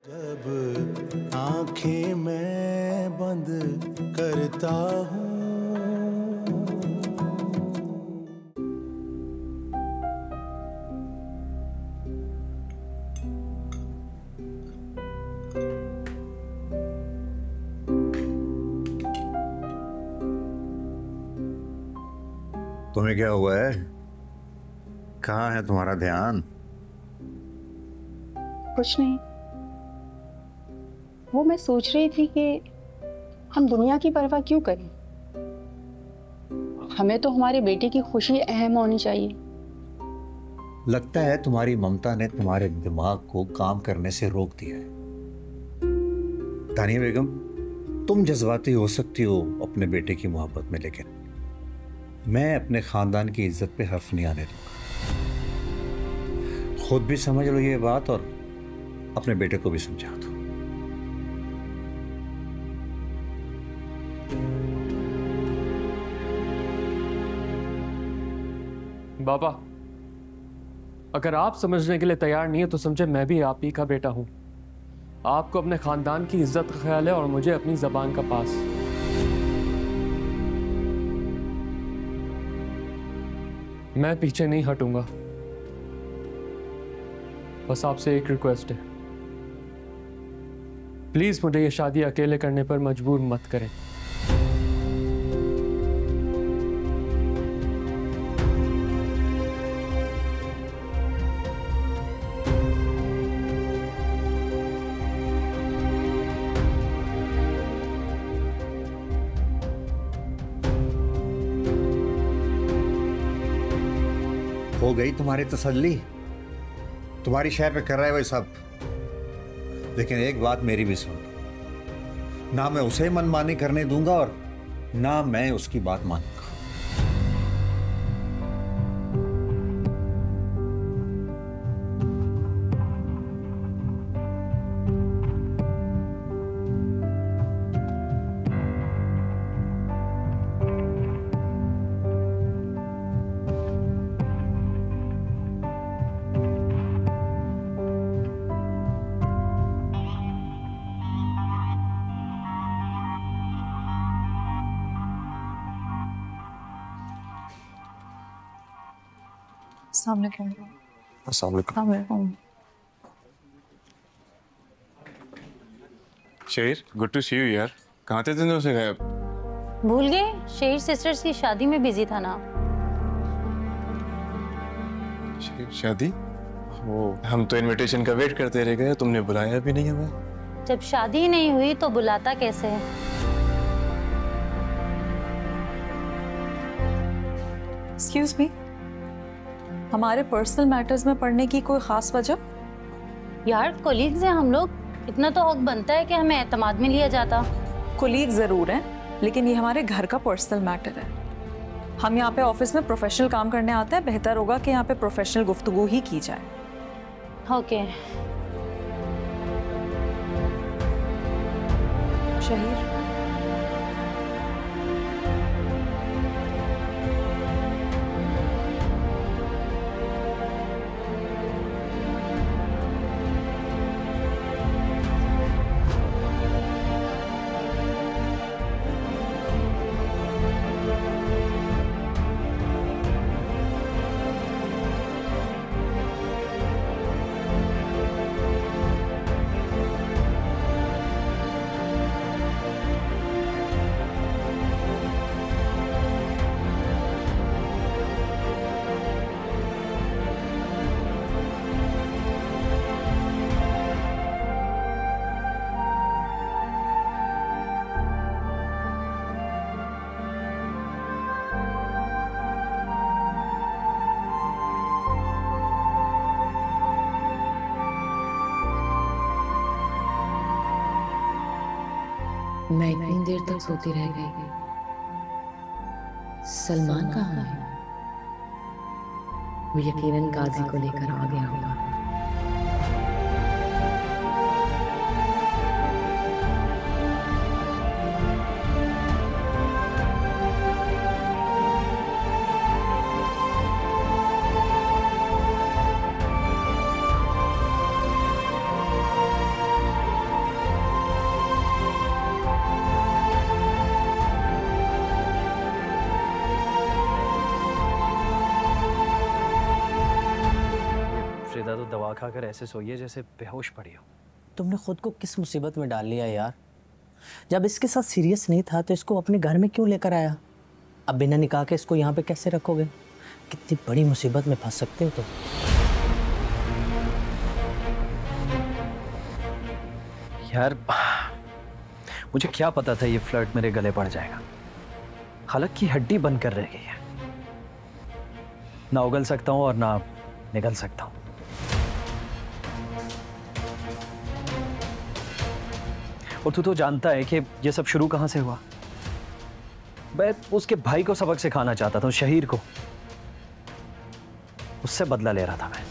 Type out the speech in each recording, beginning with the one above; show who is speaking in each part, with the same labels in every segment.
Speaker 1: जब आंखें मैं बंद करता हूँ,
Speaker 2: तुम्हें क्या हुआ है? कहाँ है तुम्हारा ध्यान?
Speaker 3: कुछ नहीं। वो मैं सोच रही थी कि हम दुनिया की परवाह क्यों करें। हमें तो हमारे बेटे की खुशी अहम होनी चाहिए।
Speaker 2: लगता है तुम्हारी ममता ने तुम्हारे दिमाग को काम करने से रोक दिया है। तानिया बेगम, तुम जज्बाती हो सकती हो अपने बेटे की मोहब्बत में, लेकिन मैं अपने खानदान की इज्जत पे हर्फ नहीं आने दूंगा। खुद भी समझ लो ये बात और अपने बेटे को भी समझा दो।
Speaker 4: बाबा, अगर आप समझने के लिए तैयार नहीं है तो समझे मैं भी आप ही का बेटा हूं। आपको अपने खानदान की इज्जत का ख्याल है और मुझे अपनी जबान का पास। मैं पीछे नहीं हटूंगा। बस आपसे एक रिक्वेस्ट है, प्लीज मुझे ये शादी अकेले करने पर मजबूर मत करें।
Speaker 2: हो गई तुम्हारी तसल्ली? तुम्हारी शय पे कर रहा है वही सब, लेकिन एक बात मेरी भी सुन, ना मैं उसे मनमानी करने दूंगा और ना मैं उसकी बात मानूंगा।
Speaker 5: शेर, गुड टू सी यू यार। कहाँ थे दिनों से गायब?
Speaker 6: भूल गए? शेर सिस्टर्स की शादी में बिजी था ना।
Speaker 5: शेर शादी? वो हम तो इनविटेशन का वेट करते रह गए, तुमने बुलाया भी नहीं हमें।
Speaker 6: जब शादी ही नहीं हुई तो बुलाता कैसे है?
Speaker 3: एक्सक्यूज मी, हमारे पर्सनल मैटर्स में पढ़ने की कोई खास वजह?
Speaker 6: यार कोलीग्स हैं हम लोग, इतना तो हक बनता है कि हमें एतमाद में लिया जाता।
Speaker 3: कोलीग जरूर हैं, लेकिन ये हमारे घर का पर्सनल मैटर है। हम यहाँ पे ऑफिस में प्रोफेशनल काम करने आते हैं, बेहतर होगा कि यहाँ पे प्रोफेशनल गुफ्तगू ही की जाए।
Speaker 6: ओके।
Speaker 3: शहीर,
Speaker 7: मैं इतनी देर तक सोती रह गई। सलमान कहाँ है? वो यकीनन काजी को लेकर आ गया होगा।
Speaker 8: तो दवा खाकर ऐसे सोई है जैसे बेहोश पड़ी हो।
Speaker 9: तुमने खुद को किस मुसीबत में डाल लिया यार। जब इसके साथ सीरियस नहीं था तो इसको अपने घर में क्यों लेकर आया? अब बिना निकाह के इसको यहाँ पे कैसे रखोगे? कितनी बड़ी मुसीबत में फंस सकते हो तुम।
Speaker 8: यार मुझे क्या पता था ये फ्लर्ट मेरे गले पड़ जाएगा। हलक की हड्डी बंद कर रह गई है, ना उगल सकता हूं और ना निगल सकता हूं। और तू तो जानता है कि ये सब शुरू कहां से हुआ। मैं उसके भाई को सबक सिखाना चाहता था, शहीर को। उससे बदला ले रहा था मैं।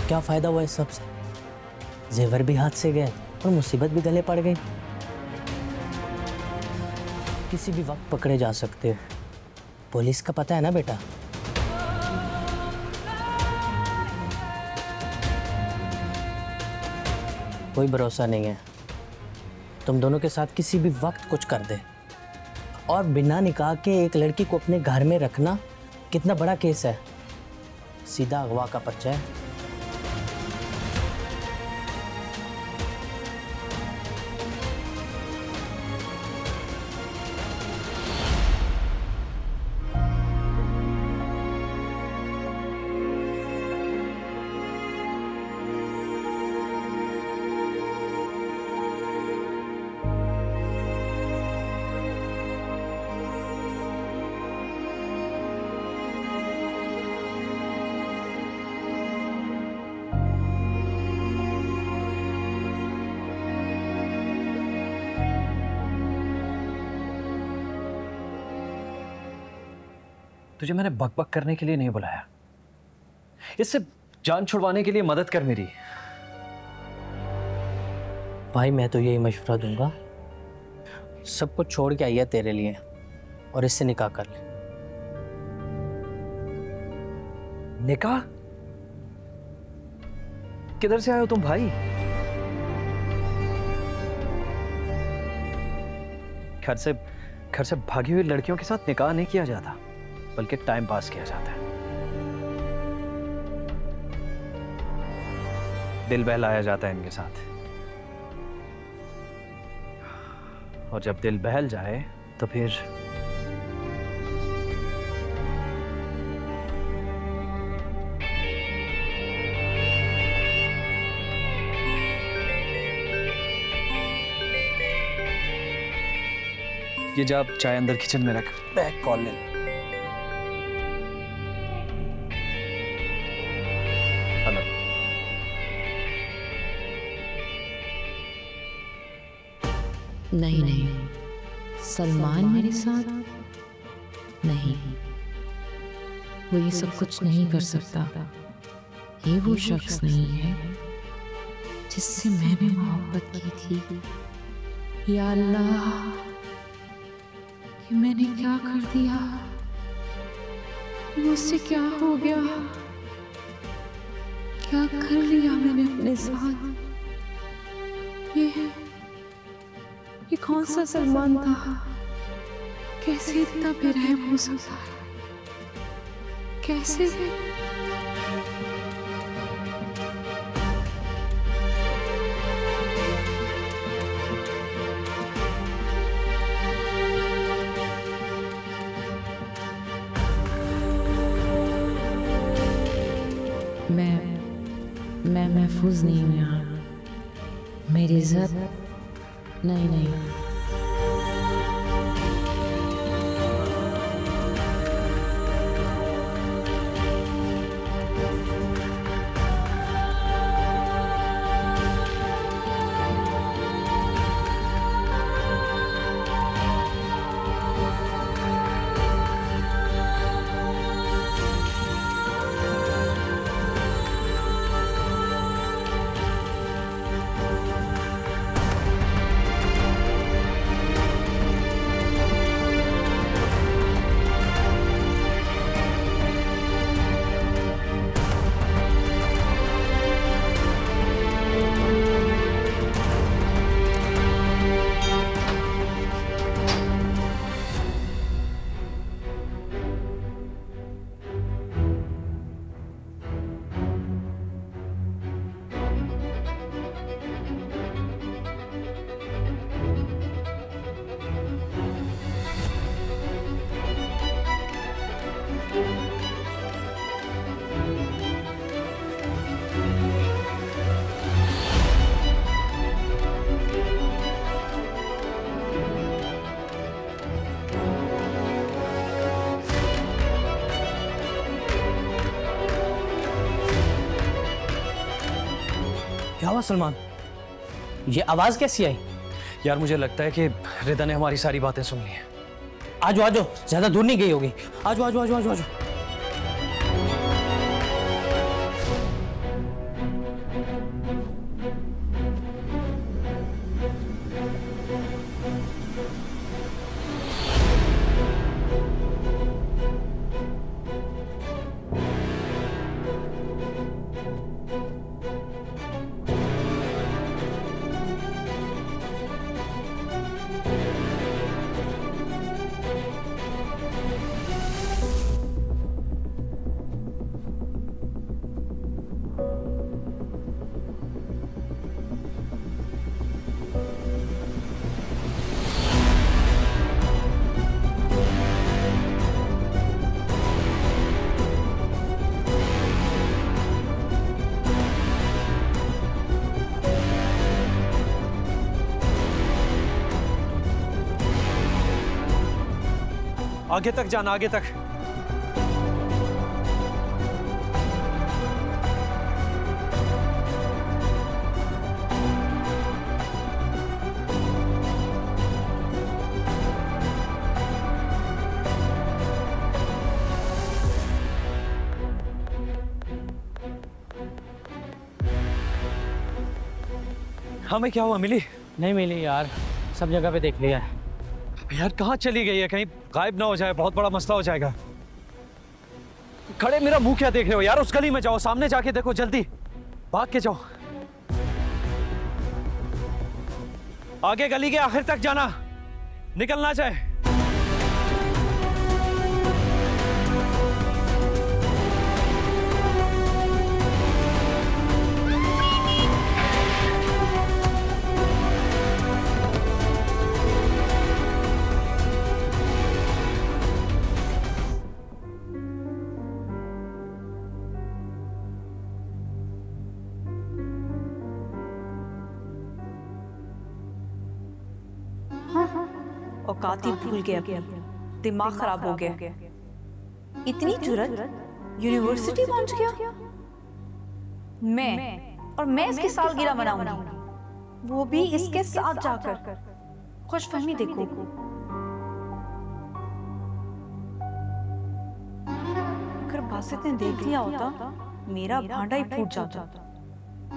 Speaker 9: क्या फायदा हुआ इस सब से? जेवर भी हाथ से गए और मुसीबत भी गले पड़ गई। किसी भी वक्त पकड़े जा सकते हो। पुलिस का पता है ना बेटा। कोई भरोसा नहीं है, तुम दोनों के साथ किसी भी वक्त कुछ कर दे। और बिना निकाह के एक लड़की को अपने घर में रखना कितना बड़ा केस है। सीधा अगवा का पर्चा है।
Speaker 8: तुझे मैंने बकबक करने के लिए नहीं बुलाया, इससे जान छुड़वाने के लिए मदद कर मेरी।
Speaker 9: भाई मैं तो यही मशवरा दूंगा, सब कुछ छोड़ के आई है तेरे लिए और इससे निकाह कर ले।
Speaker 8: निकाह? किधर से आए हो तुम भाई? घर से भागी हुई लड़कियों के साथ निकाह नहीं किया जाता, बल्कि टाइम पास किया जाता है। दिल बहलाया जाता है इनके साथ। और जब दिल बहल जाए तो फिर ये जा चाय अंदर किचन में रख, बैग कॉल ले। हेलो।
Speaker 7: नहीं नहीं, सलमान मेरे साथ नहीं, वो ये सब कुछ नहीं कर सकता। ये वो शख्स नहीं है जिससे मैंने मोहब्बत की थी। या अल्लाह, कि मैंने क्या कर दिया? मुझसे क्या हो गया? क्या कर लिया मैंने अपने साथ? ये कौन सा सलमान था? कैसे इतना बेरहम हो सकता है? कैसे? मैं महफूज नहीं हूँ यहाँ। मेरी इज्जत नहीं नहीं।
Speaker 9: क्या हुआ सलमान? ये आवाज कैसी आई?
Speaker 8: यार मुझे लगता है कि रिदा ने हमारी सारी बातें सुन ली हैं।
Speaker 9: आजो आजो, ज्यादा दूर नहीं गई होगी। आजो आजो आजो आजो आजो।
Speaker 8: आगे तक जाना, आगे तक। हमें क्या हुआ? मिली?
Speaker 9: नहीं मिली यार, सब जगह पे देख लिया है।
Speaker 8: यार कहाँ चली गई है? कहीं गायब ना हो जाए, बहुत बड़ा मसला हो जाएगा। खड़े मेरा मुंह क्या देख रहे हो यार? उस गली में जाओ, सामने जाके देखो, जल्दी भाग के जाओ। आगे गली के आखिर तक जाना, निकलना जाए।
Speaker 3: औकात ही भूल गया, दिमाग खराब हो गया। इतनी जुर्रत, यूनिवर्सिटी पहुंच गया। मैं इसकी सालगिरह मनाऊंगी, वो भी इसके साथ जाकर। खुशफहमी देखो। अगर बासित ने देख लिया होता, मेरा भांडा ही फूट जाता।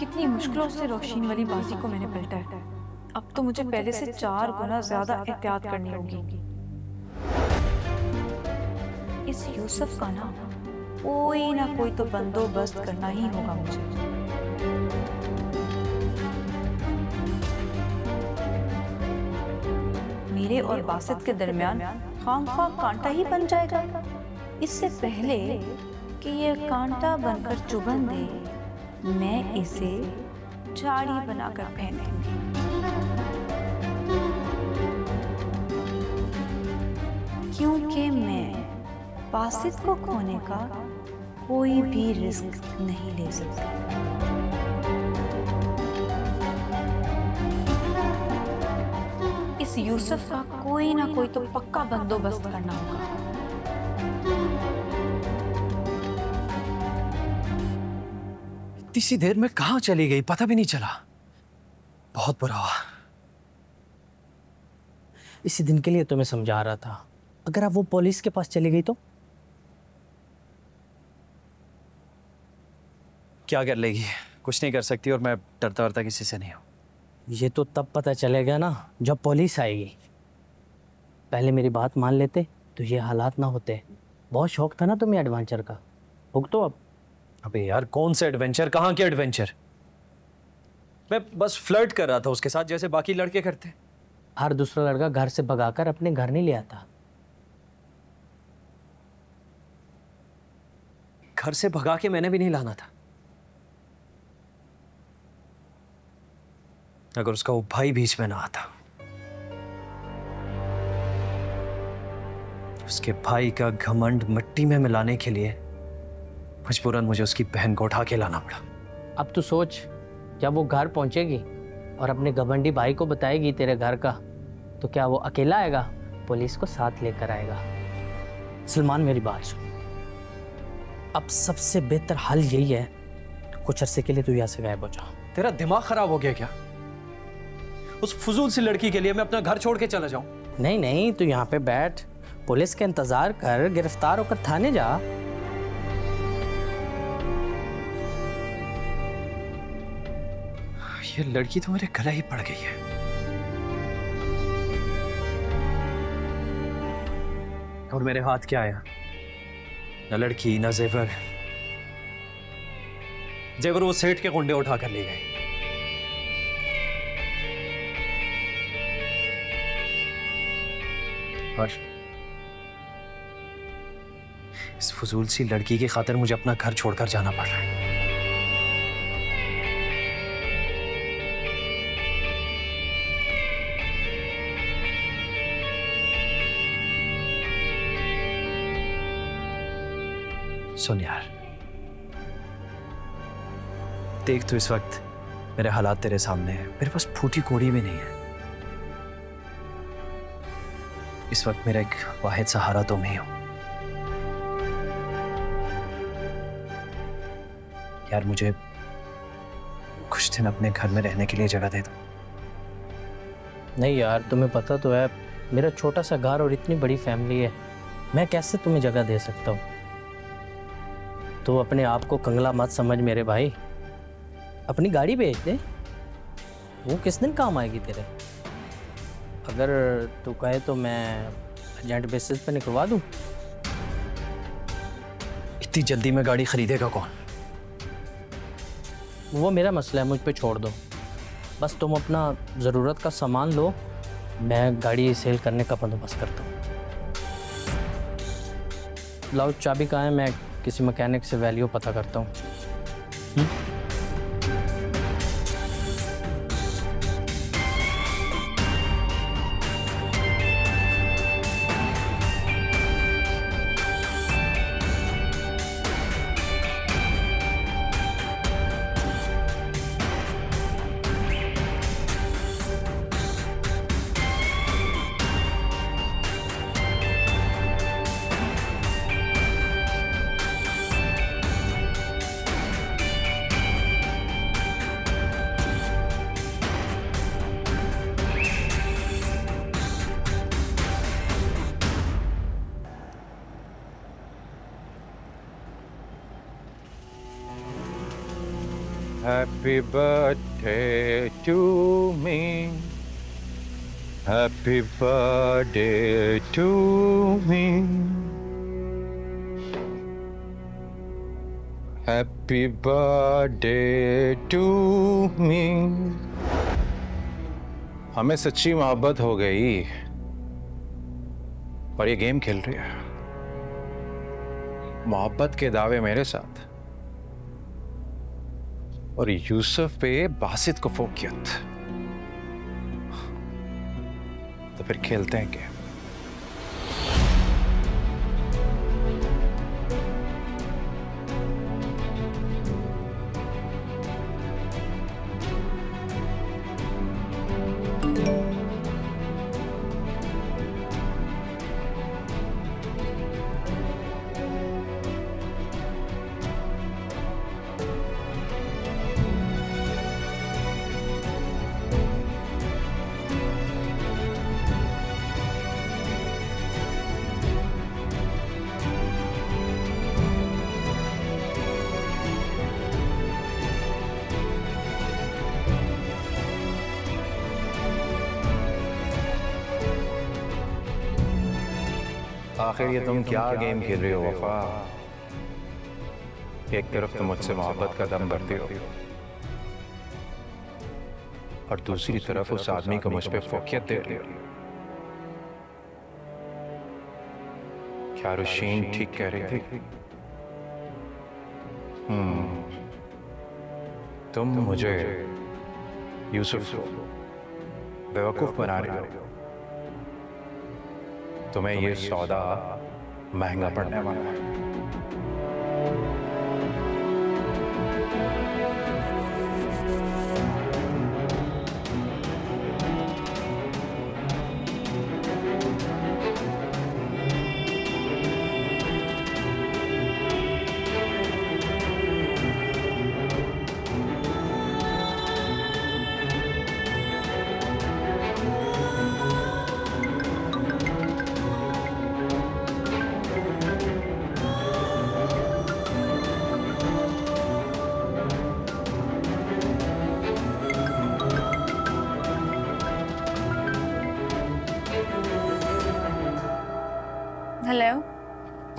Speaker 3: कितनी मुश्किलों से रोशनी वाली बाजी को मैंने पलटा है। अब तो मुझे पहले से 4 गुना ज्यादा एहतियात करनी होगी। इस यूसुफ का कोई ना कोई तो बंदोबस्त करना ही होगा मुझे। मेरे और बासित के दरमियान खामखा कांटा ही बन जाएगा। इससे पहले कि ये कांटा बनकर चुभन दे, मैं इसे झाड़ी बनाकर फेंक दूंगी। क्योंकि मैं बासित को खोने का कोई भी रिस्क नहीं ले सकती। इस यूसुफ का कोई ना कोई तो पक्का बंदोबस्त करना होगा।
Speaker 8: इतनी सी देर में कहाँ चली गई, पता भी नहीं चला। बहुत बुरा हुआ।
Speaker 9: इसी दिन के लिए तो मैं समझा रहा था, अगर आप वो पुलिस के पास चली गई तो
Speaker 8: क्या कर लेगी? कुछ नहीं कर सकती, और मैं डरता वरता किसी से नहीं हूं।
Speaker 9: ये तो तब पता चलेगा ना जब पुलिस आएगी। पहले मेरी बात मान लेते तो ये हालात ना होते। बहुत शौक था ना तुम्हें एडवेंचर का, भुगतो अब।
Speaker 8: अबे यार कौन से एडवेंचर, कहाँ के एडवेंचर? मैं बस फ्लर्ट कर रहा था उसके साथ, जैसे बाकी लड़के करते।
Speaker 9: हर दूसरा लड़का घर से भगाकर अपने घर नहीं ले आता।
Speaker 8: घर से भगा के मैंने भी नहीं लाना था। अगर उसका वो भाई बीच में ना आता, उसके भाई का घमंड मिट्टी में मिलाने के लिए मजबूरन मुझे उसकी बहन को उठा के लाना पड़ा।
Speaker 9: अब तू सोच, जब वो घर पहुंचेगी और अपने घमंडी भाई को बताएगी तेरे घर का, तो क्या वो अकेला आएगा? पुलिस को साथ लेकर आएगा। सलमान मेरी बात सुन, अब सबसे बेहतर हल यही है, कुछ अरसे के लिए तू यहाँ से गायब हो जा।
Speaker 8: तेरा दिमाग खराब हो गया क्या? उस फजूल सी लड़की के लिए मैं अपना घर छोड़ के चला जाऊं?
Speaker 9: नहीं नहीं, तू यहाँ पे बैठ, पुलिस के इंतजार कर, गिरफ्तार होकर थाने जा।
Speaker 8: ये लड़की तो मेरे गले ही पड़ गई है। और मेरे हाथ क्या आया? न लड़की न जेवर। जेवर वो सेठ के गुंडे उठा कर ले गए। और इस फजूल सी लड़की की खातिर मुझे अपना घर छोड़कर जाना पड़ रहा है। सुन यार, देख तो इस वक्त मेरे हालात तेरे सामने हैं। मेरे पास फूटी कोड़ी भी नहीं है। इस वक्त मेरा एक वाहिद सहारा तुम ही हो। यार मुझे कुछ दिन अपने घर में रहने के लिए जगह दे दो।
Speaker 9: नहीं यार, तुम्हें पता तो है मेरा छोटा सा घर और इतनी बड़ी फैमिली है, मैं कैसे तुम्हें जगह दे सकता हूँ। तो अपने आप को कंगला मत समझ मेरे भाई, अपनी गाड़ी भेज दे, वो किस दिन काम आएगी तेरे। अगर तू कहे तो मैं एजेंट बेसिस पे निकलवा दूँ।
Speaker 8: इतनी जल्दी में गाड़ी खरीदेगा कौन?
Speaker 9: वो मेरा मसला है, मुझ पे छोड़ दो। बस तुम अपना ज़रूरत का सामान लो, मैं गाड़ी सेल करने का बंदोबस्त करता हूँ। लाओ चाबी कहाँ है, मैं किसी मैकेनिक से वैल्यू पता करता हूँ।
Speaker 10: Happy birthday to me. Happy birthday to me. Happy birthday to me. हमें सच्ची मोहब्बत हो गई और ये गेम खेल रही है। मोहब्बत के दावे मेरे साथ और यूसुफ पे बासित को फोकियत। तो फिर खेलते हैं क्या? आखिर ये तुम क्या गेम खेल रही हो वफा? एक तरफ तुम मुझसे मोहब्बत का दम भरती हो और दूसरी तरफ उस आदमी को मुझ पे फोकियत दे रही हो। क्या रुशीन ठीक कह रही थी? तुम मुझे यूसुफ को बेवकूफ बना रही हो। तुम्हें ये सौदा महंगा पड़ने वाला है।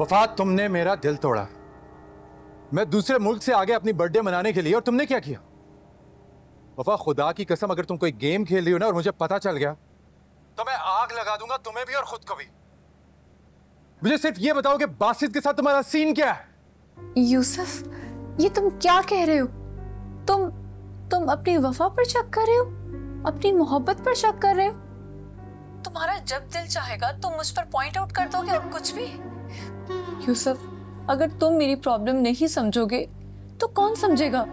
Speaker 11: वफा, तुमने मेरा दिल तोड़ा। मैं दूसरे मुल्क से आ गया अपनी बर्थडे मनाने के लिए, और तुमने क्या किया? वफा, खुदा की कसम, अगर तुम कोई गेम खेल रही हो ना और मुझे पता चल गया तो मैं आग लगा दूंगा तुम्हें भी और खुद को भी। मुझे सिर्फ ये बताओ कि बासित के साथ तुम्हारा सीन क्या है?
Speaker 7: यूसुफ, ये तुम क्या कह रहे हो? तुम अपनी वफा पर शक कर रहे हो? अपनी मोहब्बत पर शक कर रहे हो? तुम्हारा जब दिल चाहेगा तुम मुझ पर पॉइंट आउट कर दोगे और कुछ भी। यूसुफ, अगर तुम मेरी प्रॉब्लम नहीं समझोगे तो कौन समझेगा?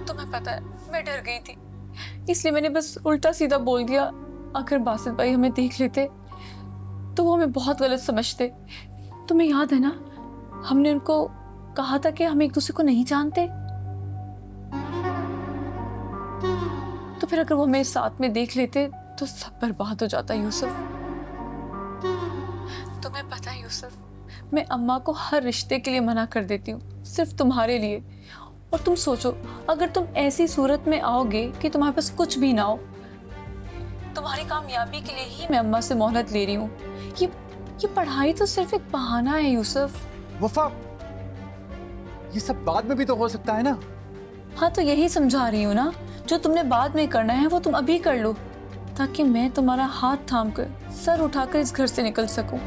Speaker 7: तुम्हें पता है मैं डर गई थी, इसलिए मैंने बस उल्टा सीधा बोल दिया। अगर बासित भाई हमें देख लेते तो वो हमें बहुत गलत समझते। तुम्हें याद है ना, हमने उनको कहा था कि हम एक दूसरे को नहीं जानते। तो फिर अगर वो हमें साथ में देख लेते तो सब बर्बाद हो जाता। यूसुफ, तुम्हें पता है यूसुफ, मैं अम्मा को हर रिश्ते के लिए मना कर देती हूँ, सिर्फ तुम्हारे लिए। और तुम सोचो, अगर तुम ऐसी सूरत में आओगे कि तुम्हारे पास कुछ भी ना हो, तुम्हारी कामयाबी के लिए ही मैं अम्मा से मोहलत ले रही हूँ। ये पढ़ाई तो सिर्फ एक बहाना है यूसुफ।
Speaker 11: वफा, ये सब बाद में भी तो हो सकता है ना?
Speaker 7: हाँ, तो यही समझा रही हूँ ना, जो तुमने बाद में करना है वो तुम अभी कर लो, ताकि मैं तुम्हारा हाथ थामकर सर उठाकर इस घर से निकल सकूं,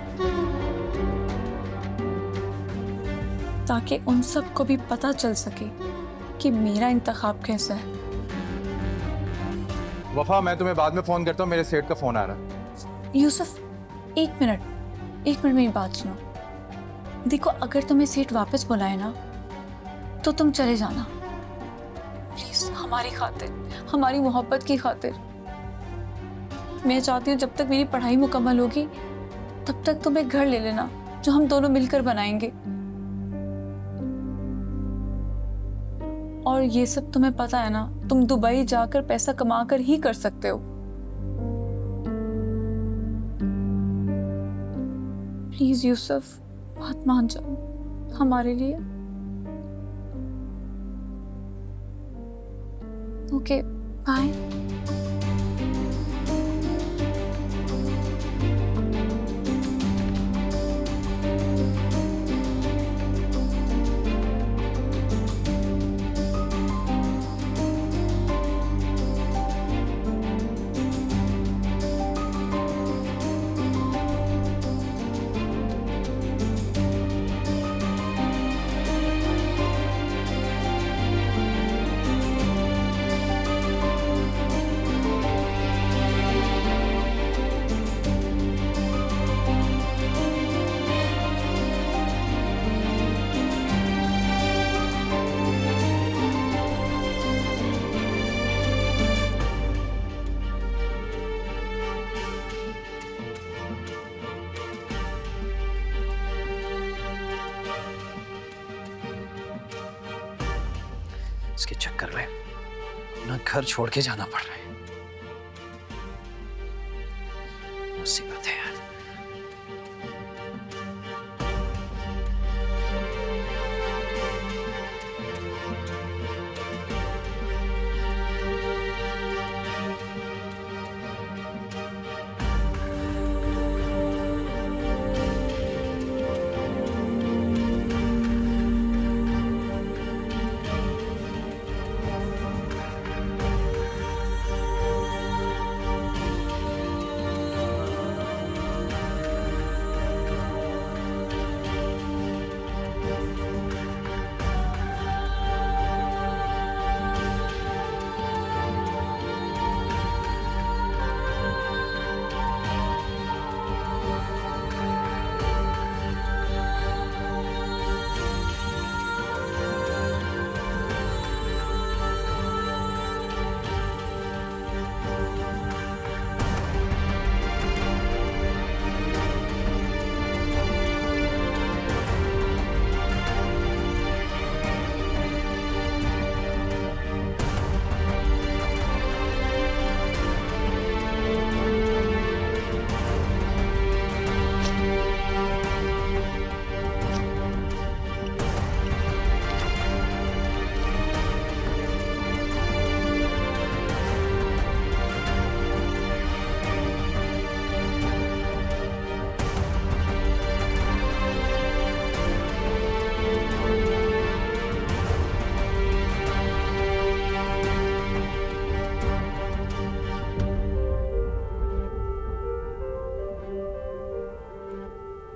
Speaker 7: ताकि उन सब को भी पता चल सके कि मेरा इंतखाब कैसा है।
Speaker 11: वफा, मैं तुम्हें बाद में फोन करता हूँ, मेरे सेठ का फोन आ रहा है।
Speaker 7: यूसुफ, एक मिनट मेरी बात सुनो। देखो, अगर तुम्हें सेठ वापस बुलाए ना तो तुम चले जाना प्लीज, हमारी खातिर, हमारी मोहब्बत की खातिर। मैं चाहती हूँ जब तक मेरी पढ़ाई मुकम्मल होगी तब तक तुम एक घर ले लेना जो हम दोनों मिलकर बनाएंगे। और ये सब तुम्हें पता है ना, तुम दुबई जाकर पैसा कमा कर ही कर सकते हो। प्लीज यूसुफ, बात मान जाओ हमारे लिए। Okay, bye.
Speaker 8: इसके चक्कर में अपना घर छोड़ के जाना पड़ रहा है। मुसीबत है यार।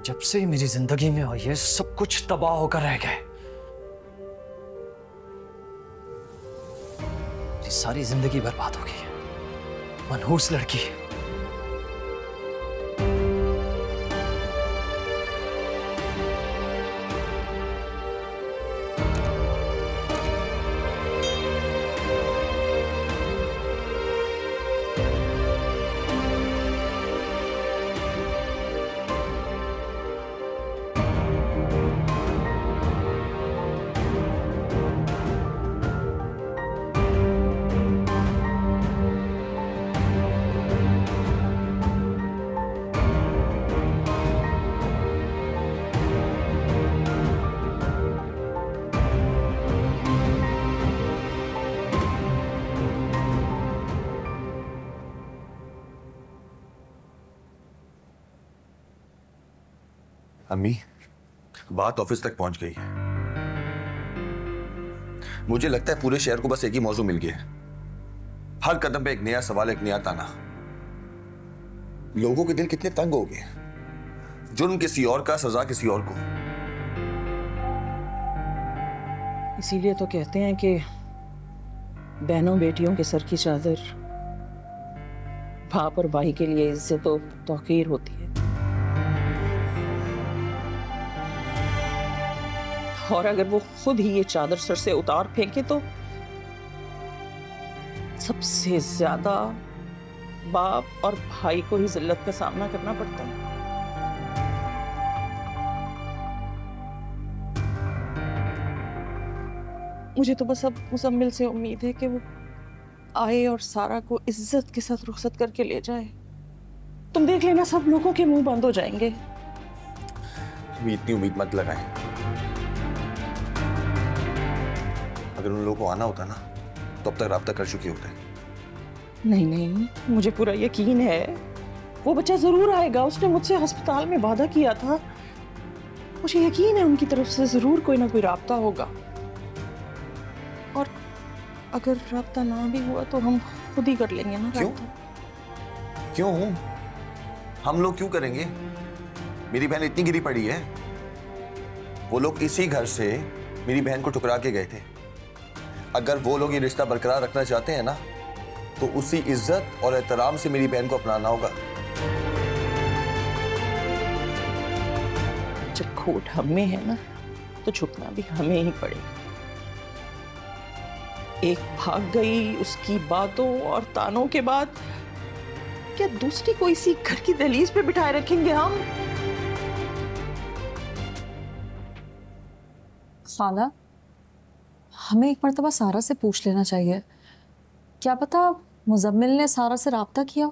Speaker 8: जब से मेरी जिंदगी में हो ये सब कुछ तबाह होकर रह गए। मेरी सारी जिंदगी बर्बाद हो गई है। मनहूस लड़की।
Speaker 12: अम्मी, बात ऑफिस तक पहुंच गई है। मुझे लगता है पूरे शहर को बस एक ही मौजू मिल गया है। हर कदम पे एक नया सवाल, एक नया ताना। लोगों के दिल कितने तंग हो गए। जुर्म किसी और का, सजा किसी और को।
Speaker 13: इसीलिए तो कहते हैं कि बहनों बेटियों के सर की चादर बाप और भाई के लिए इज्जत और तौकीर होती है। और अगर वो खुद ही ये चादर सर से उतार फेंके तो सबसे ज्यादा बाप और भाई को ही जिल्लत का सामना करना पड़ता है। मुझे तो बस अब मुजम्मिल से उम्मीद है कि वो आए और सारा को इज्जत के साथ रुखसत करके ले जाए। तुम देख लेना, सब लोगों के मुंह बंद हो जाएंगे।
Speaker 12: इतनी उम्मीद मत लगाएं। अगर उन लोगों को आना होता ना तो अब तक राब्ता कर चुके होते।
Speaker 13: नहीं नहीं, मुझे पूरा यकीन है वो बच्चा जरूर आएगा। उसने मुझसे अस्पताल में वादा किया था। मुझे यकीन है उनकी तरफ से जरूर कोई ना कोई राब्ता होगा। और अगर राब्ता ना भी हुआ तो हम खुद ही कर लेंगे ना।
Speaker 12: क्यों? हम लोग क्यों करेंगे? मेरी बहन इतनी गिरी पड़ी है। वो लोग इसी घर से मेरी बहन को ठुकरा के गए थे। अगर वो लोग ये रिश्ता बरकरार रखना चाहते हैं ना तो उसी इज्जत और एहतराम से मेरी बहन को अपनाना होगा।
Speaker 13: जब खोट हमें है ना तो झुकना भी हमें ही पड़ेगा। एक भाग गई, उसकी बातों और तानों के बाद क्या दूसरी को इसी घर की दहलीज पे बिठाए रखेंगे हम?
Speaker 7: खाला, हमें एक मर्तबा सारा से पूछ लेना चाहिए। क्या पता मुजम्मिल ने सारा से राब्ता किया।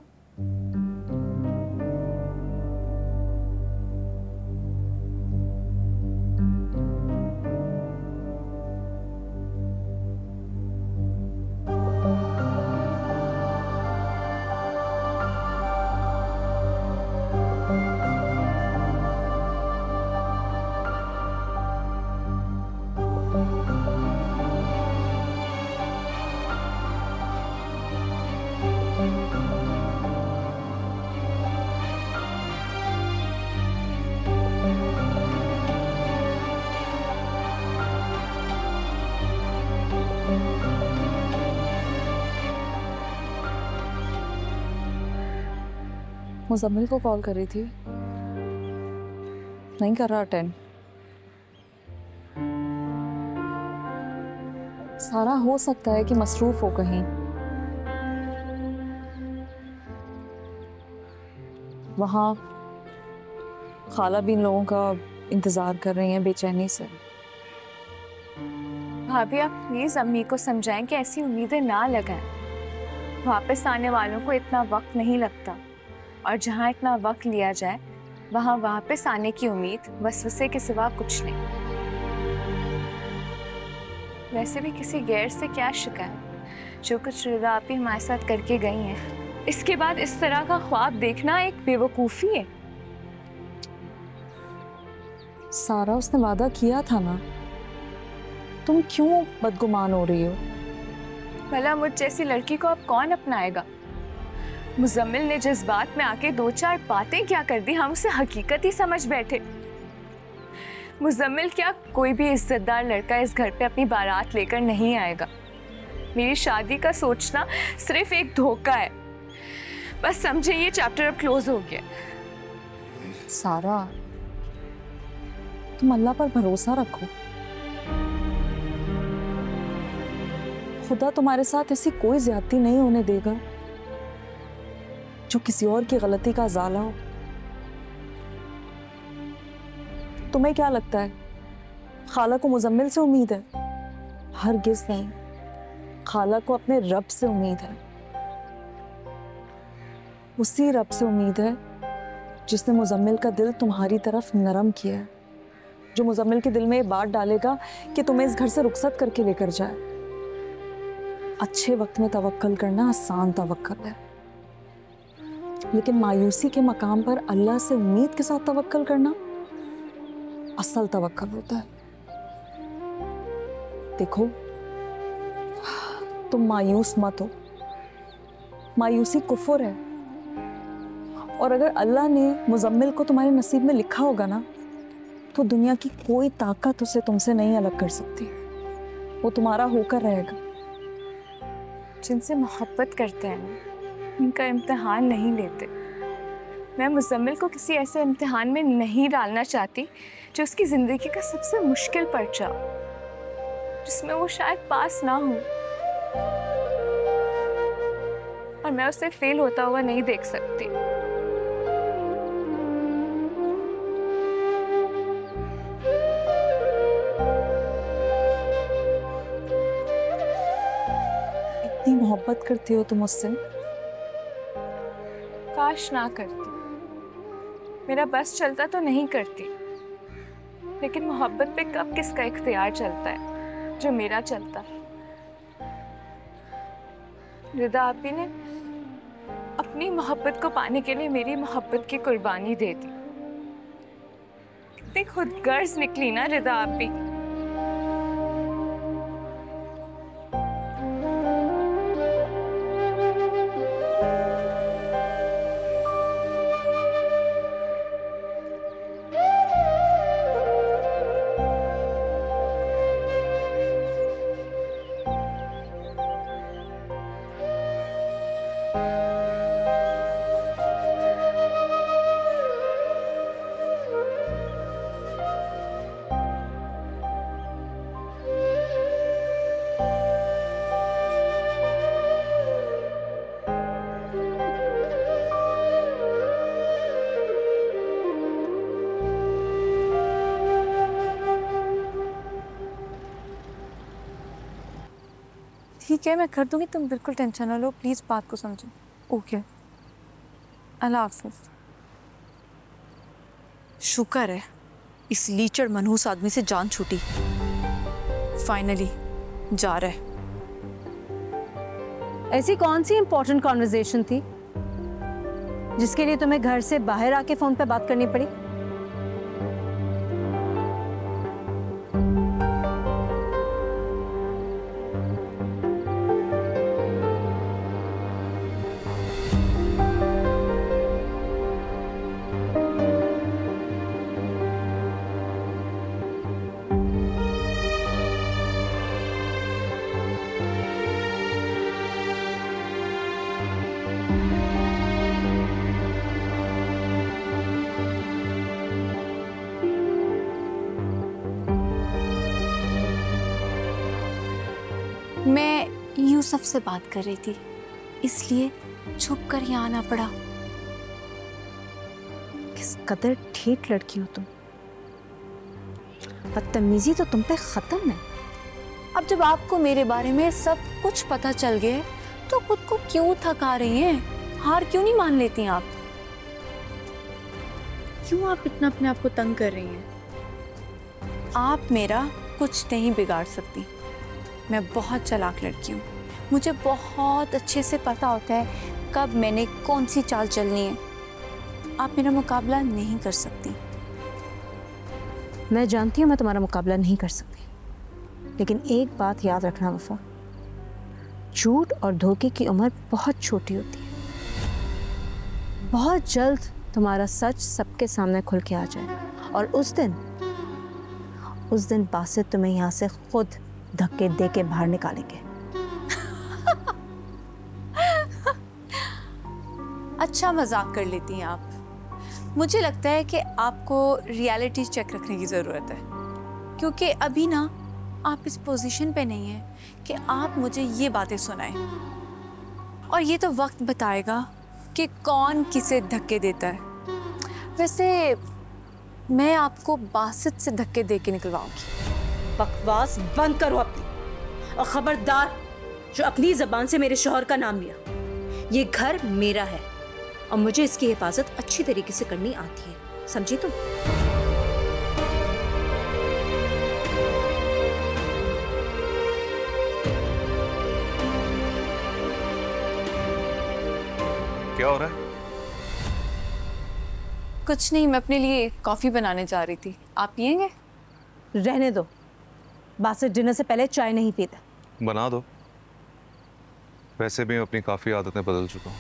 Speaker 7: मुजम्मिल को कॉल कर रही थी, नहीं कर रहा अटेंड। सारा हो सकता है कि मसरूफ हो कहीं। वहाँ खाला भी इन लोगों का इंतजार कर रही हैं बेचैनी से।
Speaker 3: भाभी, आप प्लीज अम्मी को समझाएं कि ऐसी उम्मीदें ना लगाएं। वापस आने वालों को इतना वक्त नहीं लगता, और जहाँ इतना वक्त लिया जाए वहाँ वापस आने की उम्मीद वसवसे के सिवा कुछ नहीं। वैसे भी किसी गैर से क्या शिकायत, जो कुछ रिदा आप ही हमारे साथ करके गई हैं, इसके बाद इस तरह का ख्वाब देखना एक बेवकूफ़ी है।
Speaker 7: सारा, उसने वादा किया था ना, तुम क्यों बदगुमान हो रही हो?
Speaker 3: भला मुझ जैसी लड़की को अब कौन अपनाएगा?
Speaker 14: मुजम्मिल ने जज्बात में आके 2-4 बातें क्या कर दी, हम उसे हकीकत ही समझ बैठे। मुजम्मिल क्या, कोई भी इज्जतदार लड़का इस घर पे अपनी बारात लेकर नहीं आएगा। मेरी शादी का सोचना सिर्फ एक धोखा है। बस समझे ये चैप्टर अब क्लोज हो गया।
Speaker 7: सारा, तुम अल्लाह पर भरोसा रखो। खुदा तुम्हारे साथ ऐसी कोई ज्यादती नहीं होने देगा जो किसी और की गलती का ज़ाला हो। तुम्हें क्या लगता है खाला को मुजम्मिल से उम्मीद है? हरगिज़ नहीं, खाला को अपने रब से उम्मीद है। उसी रब से उम्मीद है जिसने मुजम्मिल का दिल तुम्हारी तरफ नरम किया है, जो मुजम्मिल के दिल में ये बात डालेगा कि तुम्हें इस घर से रुखसत करके लेकर जाए। अच्छे वक्त में तवक्कल करना आसान तवक्कल है, लेकिन मायूसी के मकाम पर अल्लाह से उम्मीद के साथ तवक्कल करना असल तवक्कल होता है। देखो, तुम मायूस मत हो, मायूसी कुफ्र है। और अगर अल्लाह ने मुजम्मिल को तुम्हारे नसीब में लिखा होगा ना, तो दुनिया की कोई ताकत उसे तुमसे नहीं अलग कर सकती। वो तुम्हारा होकर रहेगा।
Speaker 14: जिनसे मोहब्बत करते हैं ना, उनका इम्तिहान नहीं लेते। मैं मुजम्मिल को किसी ऐसे इम्तिहान में नहीं डालना चाहती जो उसकी ज़िंदगी का सबसे मुश्किल पर्चा, जिसमें वो शायद पास ना हो, और मैं उसे फेल होता हुआ नहीं देख सकती।
Speaker 7: इतनी मोहब्बत करती हो तुम मुझसे?
Speaker 14: काश ना करती, मेरा बस चलता तो नहीं करती, लेकिन मोहब्बत पे कब किसका इख्तियार चलता है जो मेरा चलता। रिदा आपी ने अपनी मोहब्बत को पाने के लिए मेरी मोहब्बत की कुर्बानी दे दी। कितनी खुदगर्ज निकली ना रिदा आपी।
Speaker 7: ठीक है, मैं कर दूंगी, तुम बिल्कुल टेंशन ना लो, प्लीज़ बात को समझो। ओके, अल्लाह हाफ़िज़। शुक्र है इस लीचड़ मनहूस आदमी से जान छूटी। फाइनली जा रहा है।
Speaker 6: ऐसी कौन सी इंपॉर्टेंट कॉन्वर्जेशन थी जिसके लिए तुम्हें घर से बाहर आके फोन पे बात करनी पड़ी?
Speaker 3: मैं यूसुफ से बात कर रही थी, इसलिए छुप कर यहाँ आना पड़ा।
Speaker 6: किस कदर ठेठ लड़की हो तुम। बदतमीजी तो तुम पे खत्म है।
Speaker 3: अब जब आपको मेरे बारे में सब कुछ पता चल गया तो खुद को क्यों थका रही हैं? हार क्यों नहीं मान लेती आप? क्यों आप इतना अपने आप को तंग कर रही हैं? आप मेरा कुछ नहीं बिगाड़ सकती। मैं बहुत चालाक लड़की हूँ। मुझे बहुत अच्छे से पता होता है कब मैंने कौन सी चाल चलनी है। आप मेरा मुकाबला नहीं कर सकती।
Speaker 6: मैं जानती हूँ मैं तुम्हारा मुकाबला नहीं कर सकती, लेकिन एक बात याद रखना वफा, झूठ और धोखे की उम्र बहुत छोटी होती है। बहुत जल्द तुम्हारा सच सबके सामने खुल के आ जाएगा और उस दिन बासित तुम्हें यहाँ से खुद धक्के दे के बाहर निकालेंगे।
Speaker 7: अच्छा मजाक कर लेती हैं आप। मुझे लगता है कि आपको रियलिटी चेक रखने की ज़रूरत है, क्योंकि अभी ना आप इस पोजीशन पे नहीं हैं कि आप मुझे ये बातें सुनाएं। और ये तो वक्त बताएगा कि कौन किसे धक्के देता है। वैसे मैं आपको बासित से धक्के दे के निकलवाऊंगी।
Speaker 6: बकवास बंद करो अपनी, और खबरदार जो अपनी जबान से मेरे शौहर का नाम लिया। ये घर मेरा है और मुझे इसकी हिफाजत अच्छी तरीके से करनी आती है, समझी तुम?
Speaker 10: क्या हो रहा है?
Speaker 7: कुछ नहीं, मैं अपने लिए कॉफी बनाने जा रही थी। आप पिएंगे?
Speaker 6: रहने दो, बासित डिनर से पहले चाय नहीं पीता।
Speaker 10: बना दो, वैसे भी मैं अपनी काफी आदतें बदल चुका हूँ।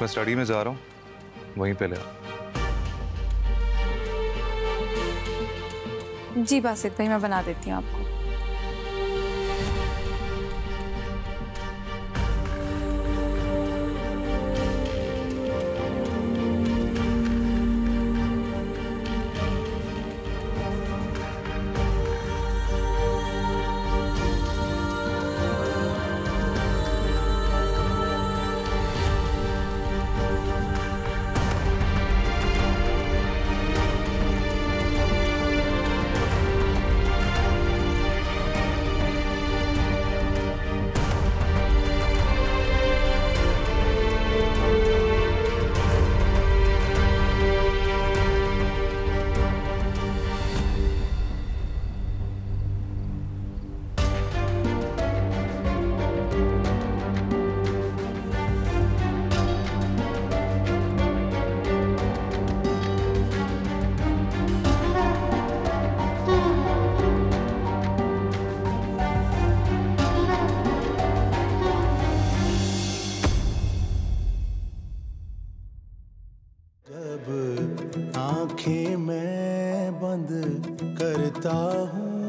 Speaker 10: मैं स्टडी में जा रहा हूँ, वहीं पे ले आ।
Speaker 7: जी बासित भाई, मैं बना देती हूँ आपको।
Speaker 1: जब आंखें मैं बंद करता हूँ